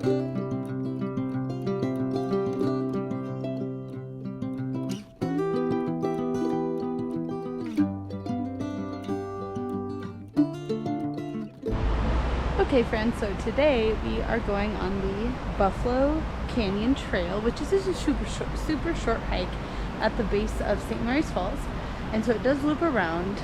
Okay friends, so today we are going on the Buffalo Canyon Trail, which is a super short hike at the base of St. Mary's Falls. And so it does loop around.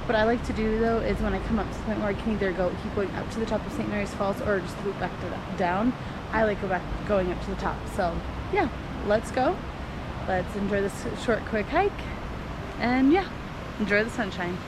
What I like to do though is when I come up to the point where I can either keep going up to the top of St. Mary's Falls or just loop back down, I like going up to the top. So yeah, let's go. Let's enjoy this short, quick hike. And yeah, enjoy the sunshine.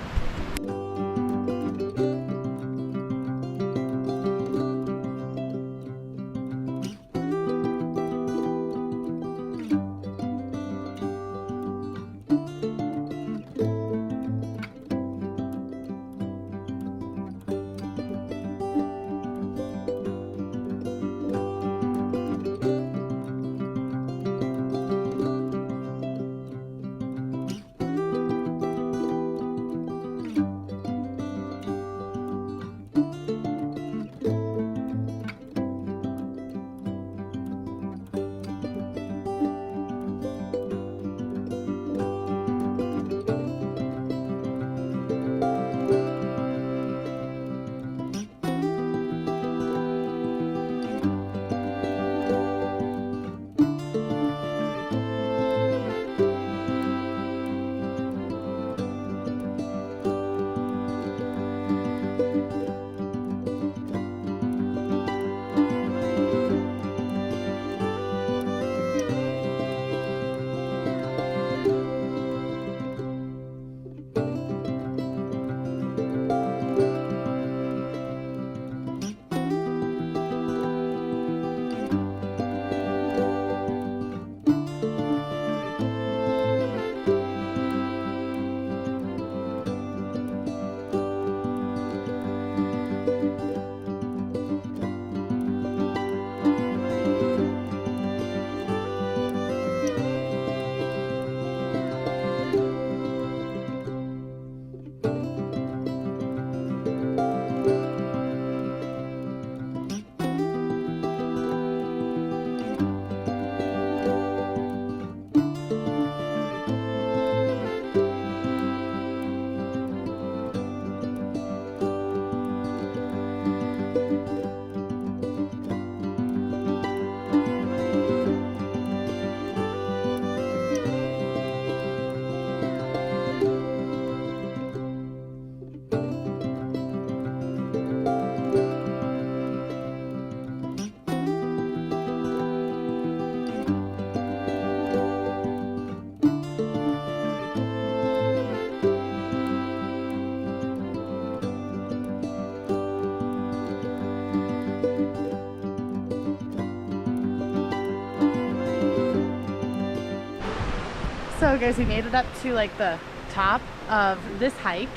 So guys, we made it up to like the top of this hike,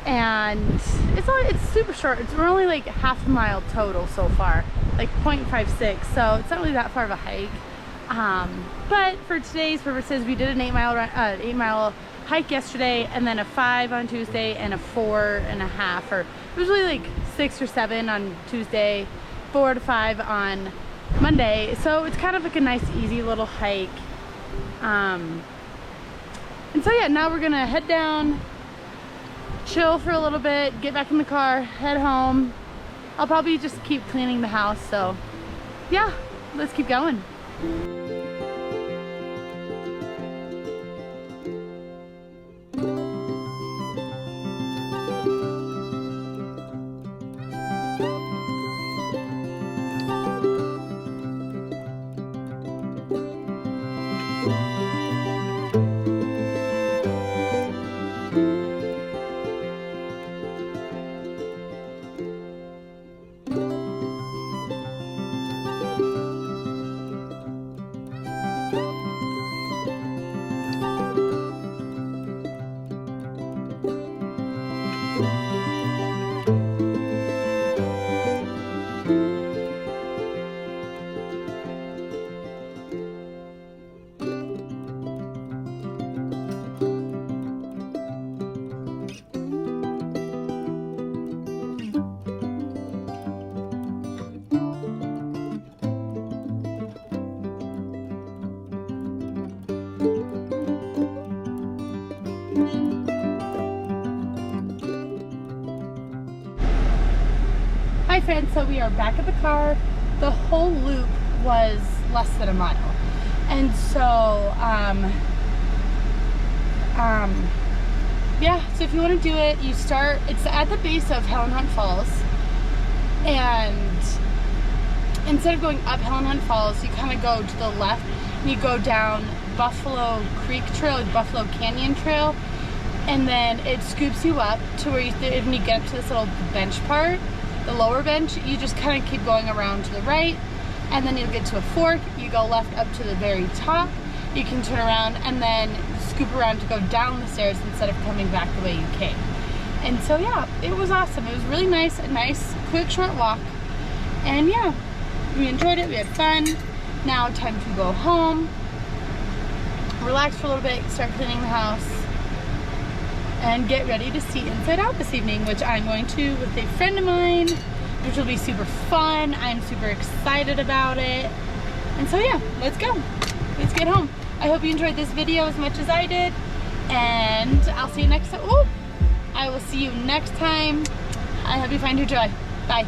and it's super short. We're only like half a mile total so far, like 0.56, so it's not really that far of a hike. But for today's purposes, we did an 8 mile hike yesterday, and then a 5 on Tuesday, and a 4.5, or it was really like 6 or 7 on Tuesday, 4 to 5 on Monday. So it's kind of like a nice easy little hike. And so yeah, now we're gonna head down, chill for a little bit, get back in the car, head home. I'll probably just keep cleaning the house, so yeah, let's keep going. Hi friends, so we are back at the car. The whole loop was less than a mile. And so, yeah, so if you want to do it, you start, it's at the base of Helen Hunt Falls. And instead of going up Helen Hunt Falls, you kind of go to the left and you go down Buffalo Creek Trail, Buffalo Canyon Trail. And then it scoops you up to where when you get up to this little bench part, the lower bench, you just kind of keep going around to the right, and then you'll get to a fork. You go left up to the very top. You can turn around and then scoop around to go down the stairs instead of coming back the way you came. And so yeah, it was awesome. It was really nice, a nice, quick, short walk. And yeah, we enjoyed it. We had fun. Now time to go home, relax for a little bit, start cleaning the house, and get ready to see Inside Out this evening, which I'm going to with a friend of mine, which will be super fun. I'm super excited about it. And so yeah, let's go. Let's get home. I hope you enjoyed this video as much as I did, and I'll see you next time. Oh, I will see you next time. I hope you find your joy. Bye.